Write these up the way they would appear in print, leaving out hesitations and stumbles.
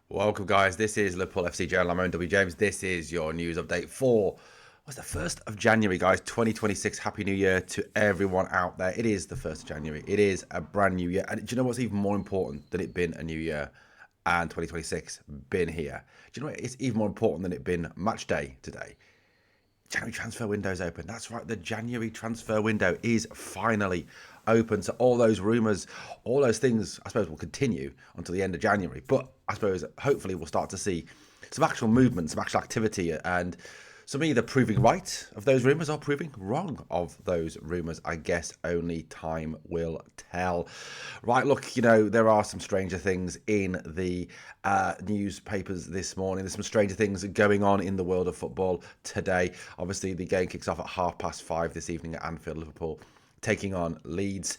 Welcome, guys. This is Liverpool FC Journal. I'm Owen James. This is your news update for what's the 1st of January, guys, 2026. Happy New Year to everyone out there. It is the 1st of January. It is a brand new year. And do you know what's even more important than it being a new year and 2026 been here? Do you know what? It's even more important than it been match day today. January transfer window's open. That's right. The January transfer window is finally open. So all those rumours, all those things, I suppose, will continue until the end of January. But I suppose, hopefully, we'll start to see some actual movement, some actual activity, and some either proving right of those rumours or proving wrong of those rumours. I guess only time will tell. Right, look, there are some stranger things in the newspapers this morning. There's some stranger things going on in the world of football today. Obviously, the game kicks off at 5:30 this evening at Anfield. Liverpool taking on Leeds.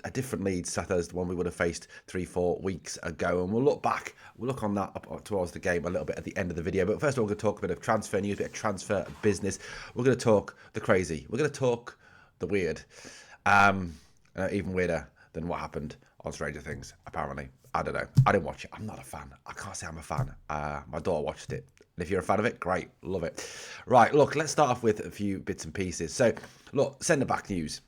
A different Leeds as the one we would have faced 3-4 weeks ago, and we'll look on that up towards the game a little bit at the end of the video. But first of all, we're going to talk a bit of transfer news, a bit of transfer business. We're going to talk the crazy, we're going to talk the weird, even weirder than what happened on Stranger Things, apparently. I don't know, I didn't watch it, I'm not a fan, I can't say I'm a fan. My daughter watched it, and if you're a fan of it, great, love it. Right, look, let's start off with a few bits and pieces. So look, centre back news.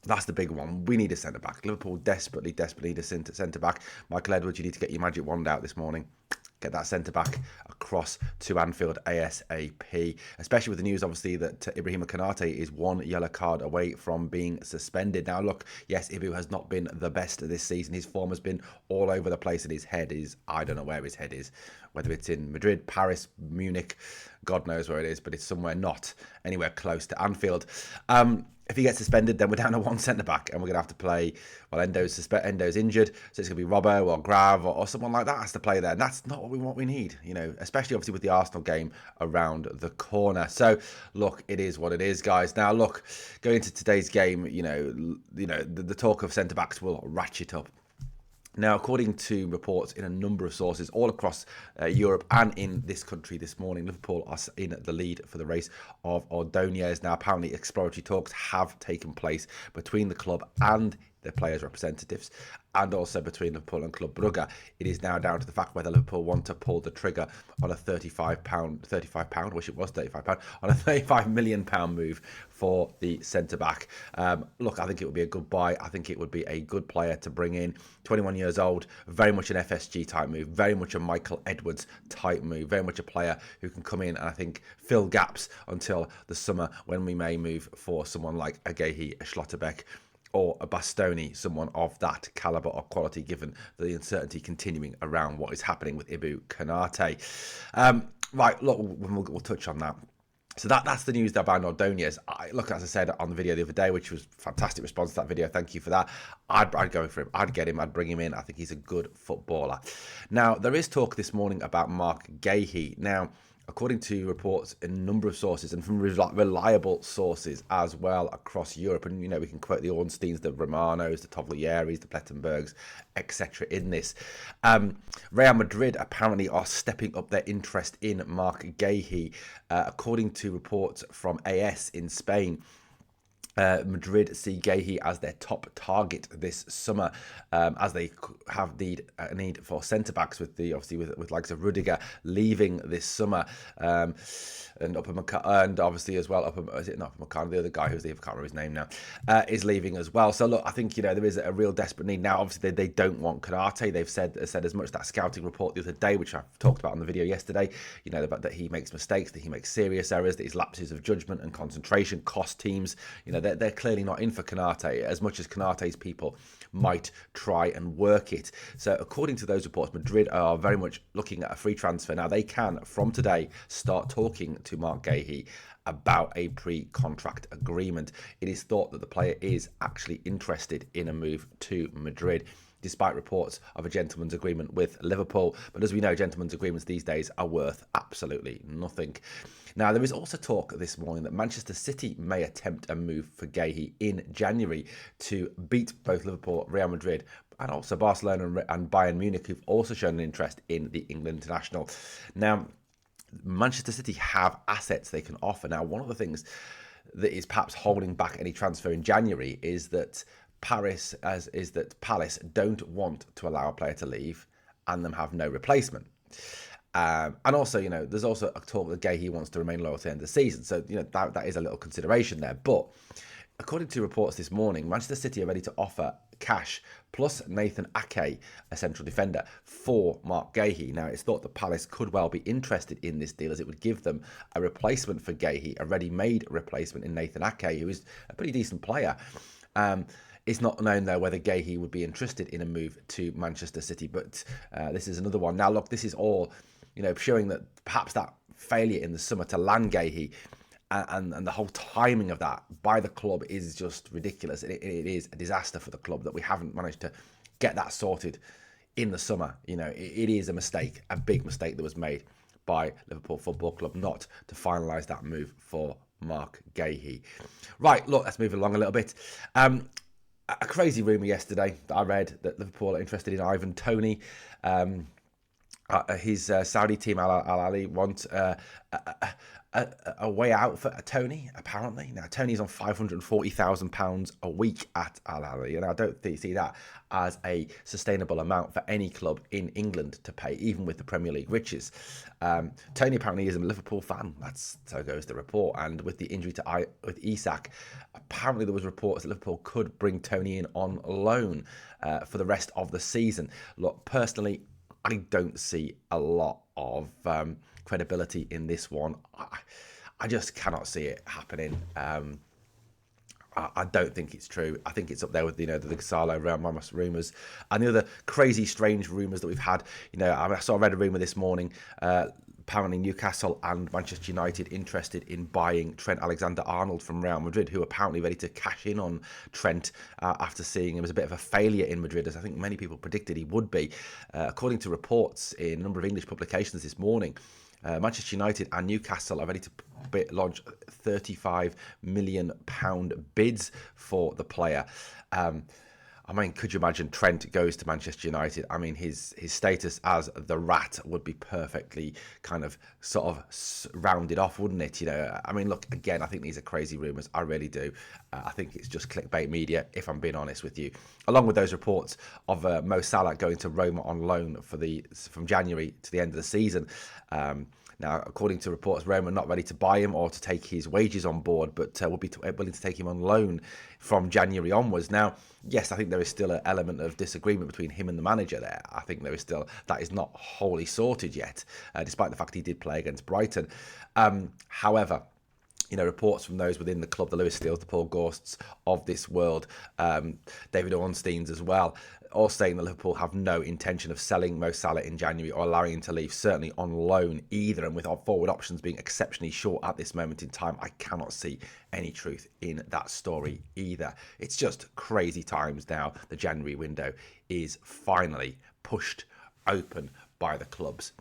That's the big one. We need a centre-back. Liverpool desperately need a centre-back. Michael Edwards, you need to get your magic wand out this morning. Get that centre-back across to Anfield ASAP. Especially with the news, obviously, that Ibrahima Konate is one yellow card away from being suspended. Now, look, yes, Ibu has not been the best this season. His form has been all over the place, and his head is, I don't know where his head is. Whether it's in Madrid, Paris, Munich, God knows where it is, but it's somewhere not anywhere close to Anfield. If he gets suspended, then we're down to one centre-back, and we're going to have to play, well, Endo's injured, so it's going to be Robbo or Grav or someone like that has to play there, and that's not what we need, especially obviously with the Arsenal game around the corner. So, look, it is what it is, guys. Now, look, going into today's game, the talk of centre-backs will ratchet up. Now, according to reports in a number of sources all across Europe and in this country this morning, Liverpool are in the lead for the race of Ordonez. Now, apparently exploratory talks have taken place between the club and the players' representatives, and also between Liverpool and Club Brugge. It is now down to the fact whether Liverpool want to pull the trigger on a £35, wish it was £35, on a £35 million move for the centre-back. Look, I think it would be a good buy. I think it would be a good player to bring in. 21 years old, very much an FSG type move, very much a Michael Edwards type move, very much a player who can come in and I think fill gaps until the summer when we may move for someone like a Guehi, a Schlotterbeck, or a Bastoni, someone of that calibre or quality, given the uncertainty continuing around what is happening with Ibu Konate. Right, look, we'll touch on that. So that's the news about Ordonez. Look, as I said on the video the other day, which was a fantastic response to that video, thank you for that. I'd go for him. I'd get him. I'd bring him in. I think he's a good footballer. Now, there is talk this morning about Mark Guehi. Now, according to reports in a number of sources and from reliable sources as well across Europe, and we can quote the Ornsteins, the Romanos, the Togliaris, the Plettenbergs, etc. in this. Real Madrid apparently are stepping up their interest in Mark Guehi, according to reports from AS in Spain. Madrid see Guehi as their top target this summer, as they have a need for centre backs with likes of Rudiger leaving this summer, and obviously as well is it not Upamecano, the other guy who's leaving, I can't remember his name now, is leaving as well. So look, I think there is a real desperate need now. Obviously they don't want Konate. They've said as much. That scouting report the other day, which I talked about in the video yesterday, about that he makes mistakes, that he makes serious errors, that his lapses of judgment and concentration cost teams. They're clearly not in for Konate as much as Konate's people might try and work it. So according to those reports, Madrid are very much looking at a free transfer. Now they can, from today, start talking to Mark Guehi about a pre-contract agreement. It is thought that the player is actually interested in a move to Madrid, despite reports of a gentleman's agreement with Liverpool. But as we know, gentleman's agreements these days are worth absolutely nothing. Now, there is also talk this morning that Manchester City may attempt a move for in January to beat both Liverpool, Real Madrid, and also Barcelona and Bayern Munich, who've also shown an interest in the England international. Now, Manchester City have assets they can offer. Now, one of the things that is perhaps holding back any transfer in January is that Palace don't want to allow a player to leave, and them have no replacement. And also, there's also a talk that Guehi wants to remain loyal to the end of the season. So, that is a little consideration there. But according to reports this morning, Manchester City are ready to offer cash plus Nathan Ake, a central defender, for Mark Guehi. Now, it's thought that Palace could well be interested in this deal, as it would give them a replacement for Guehi, a ready-made replacement in Nathan Ake, who is a pretty decent player. It's not known, though, whether Guehi would be interested in a move to Manchester City, but this is another one. Now, look, this is all, showing that perhaps that failure in the summer to land Guehi and the whole timing of that by the club is just ridiculous. It is a disaster for the club that we haven't managed to get that sorted in the summer. It is a mistake, a big mistake that was made by Liverpool Football Club not to finalise that move for Mark Guehi. Right, look, let's move along a little bit. A crazy rumour yesterday that I read that Liverpool are interested in Ivan Toney. His Saudi team, Al Ahly, want a way out for Toney, apparently. Now, Toney's on £540,000 a week at Al Ahly, and I don't see that as a sustainable amount for any club in England to pay, even with the Premier League riches. Toney apparently is a Liverpool fan. So goes the report. And with the injury with Isak, apparently there was reports that Liverpool could bring Toney in on loan for the rest of the season. Look, personally, I don't see a lot of credibility in this one. I just cannot see it happening. I don't think it's true. I think it's up there with the Gonzalo Ramos rumours and the other crazy, strange rumours that we've had. I read a rumour this morning. Apparently Newcastle and Manchester United interested in buying Trent Alexander-Arnold from Real Madrid, who are apparently ready to cash in on Trent after seeing him as a bit of a failure in Madrid, as I think many people predicted he would be. According to reports in a number of English publications this morning, Manchester United and Newcastle are ready to launch £35 million bids for the player. Could you imagine Trent goes to Manchester United? His status as the Rat would be perfectly rounded off, wouldn't it? Look, again, I think these are crazy rumours. I really do. I think it's just clickbait media, if I'm being honest with you. Along with those reports of Mo Salah going to Roma on loan from January to the end of the season. Now, according to reports, Roma are not ready to buy him or to take his wages on board, but will be willing to take him on loan from January onwards. Now, yes, I think there is still an element of disagreement between him and the manager there. I think there is still, that is not wholly sorted yet, despite the fact he did play against Brighton. However, reports from those within the club, the Lewis Steels, the Paul Gorsts of this world, David Ornsteins as well, all saying that Liverpool have no intention of selling Mo Salah in January or allowing him to leave, certainly on loan either. And with our forward options being exceptionally short at this moment in time, I cannot see any truth in that story either. It's just crazy times now. The January window is finally pushed open by the clubs.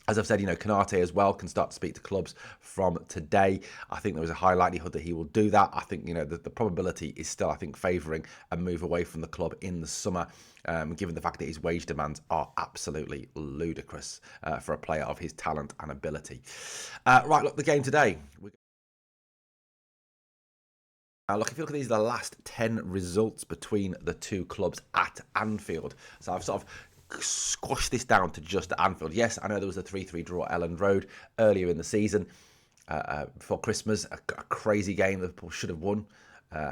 As I've said, Konate as well can start to speak to clubs from today. I think there is a high likelihood that he will do that. I think, the probability is still, favouring a move away from the club in the summer, given the fact that his wage demands are absolutely ludicrous for a player of his talent and ability. Right, look, the game today. Look, if you look at these, the last 10 results between the two clubs at Anfield. So I've sort of squash this down to just Anfield. Yes, I know there was a 3-3 draw at Elland Road earlier in the season before Christmas. A crazy game Liverpool should have won.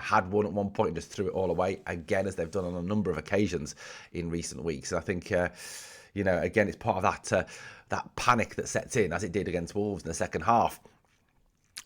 Had won at one point and just threw it all away again, as they've done on a number of occasions in recent weeks. And I think, again, it's part of that panic that sets in, as it did against Wolves in the second half,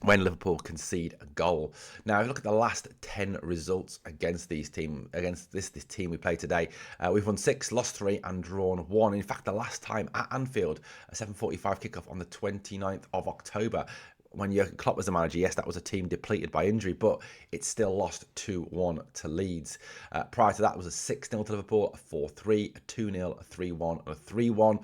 when Liverpool concede a goal. Now, if you look at the last 10 results against this team we play today, we've won 6, lost 3 and drawn 1. In fact, the last time at Anfield, a 7:45 kickoff on the 29th of October, when Jurgen Klopp was the manager, yes, that was a team depleted by injury, but it still lost 2-1 to Leeds. Prior to that, it was a 6-0 to Liverpool, a 4-3, a 2-0, a 3-1, and a 3-1.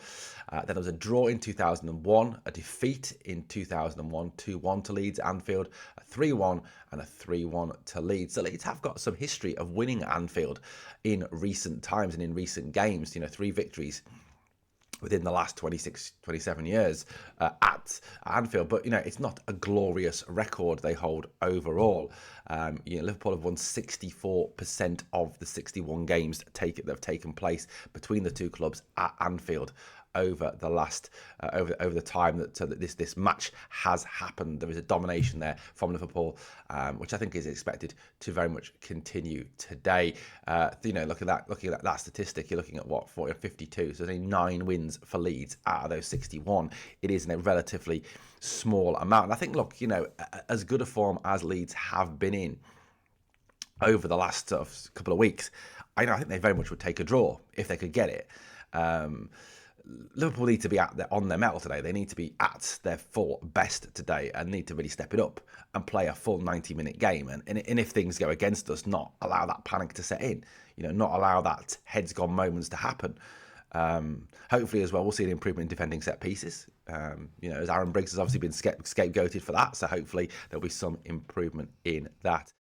Then there was a draw in 2001, a defeat in 2001, 2-1 to Leeds, Anfield, a 3-1, and a 3-1 to Leeds. So Leeds have got some history of winning at Anfield in recent times and in recent games. 3 victories within the last 26, 27 years at Anfield. But, it's not a glorious record they hold overall. Liverpool have won 64% of the 61 games that have taken place between the two clubs at Anfield over the last over the time that this match has happened. There is a domination there from Liverpool, which I think is expected to very much continue today. Looking at that statistic, you're looking at 40 or 52. So there's only 9 wins for Leeds out of those 61. It is in a relatively small amount. And I think, as good a form as Leeds have been in over the last couple of weeks, I think they very much would take a draw if they could get it. Liverpool need to be on their mettle today. They need to be at their full best today and need to really step it up and play a full 90-minute game. And if things go against us, not allow that panic to set in. Not allow that heads-gone moments to happen. Hopefully as well, we'll see an improvement in defending set pieces. As Aaron Briggs has obviously been scapegoated for that. So hopefully there'll be some improvement in that.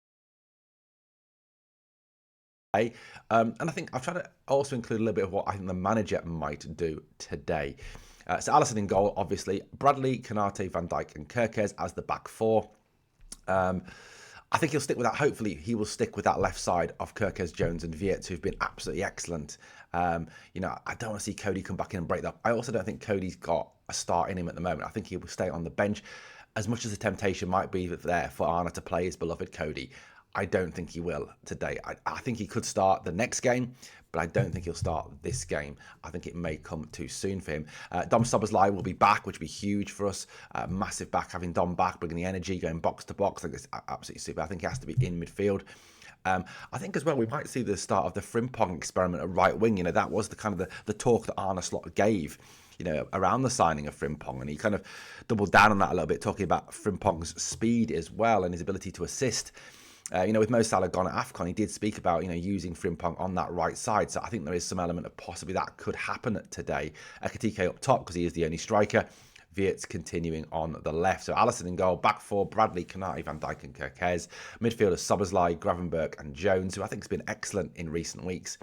And I think I've tried to also include a little bit of what I think the manager might do today. So Alisson in goal, obviously. Bradley, Konate, Van Dijk and Kerkez as the back four. I think he'll stick with that. Hopefully he will stick with that left side of Kerkez, Jones and Viet, who've been absolutely excellent. I don't want to see Cody come back in and break that. I also don't think Cody's got a start in him at the moment. I think he will stay on the bench. As much as the temptation might be there for Arna to play his beloved Cody, I don't think he will today. I think he could start the next game, but I don't think he'll start this game. I think it may come too soon for him. Dom Szoboszlai will be back, which will be huge for us. Massive back, having Dom back, bringing the energy, going box to box. I think it's absolutely super. I think he has to be in midfield. I think as well we might see the start of the Frimpong experiment at right wing. That was the kind of the talk that Arne Slot gave, around the signing of Frimpong, and he kind of doubled down on that a little bit, talking about Frimpong's speed as well and his ability to assist. With Mo Salah gone at AFCON, he did speak about, using Frimpong on that right side. So I think there is some element of possibly that could happen today. Ekitike up top because he is the only striker. Viet's continuing on the left. So Alisson in goal, back four, Bradley, Konate, Van Dijk and Kerkez. Midfielders Szoboszlai, Gravenberch and Jones, who I think has been excellent in recent weeks.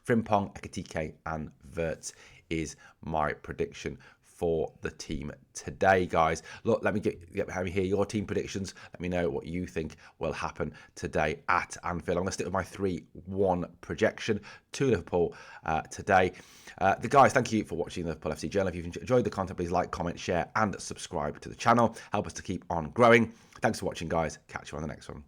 Frimpong, Ekitike and Wirtz is my prediction for the team today, guys. Look, let me hear your team predictions. Let me know what you think will happen today at Anfield. I'm going to stick with my 3-1 projection to Liverpool today. The guys, thank you for watching the Liverpool FC Journal. If you've enjoyed the content, please like, comment, share, and subscribe to the channel. Help us to keep on growing. Thanks for watching, guys. Catch you on the next one.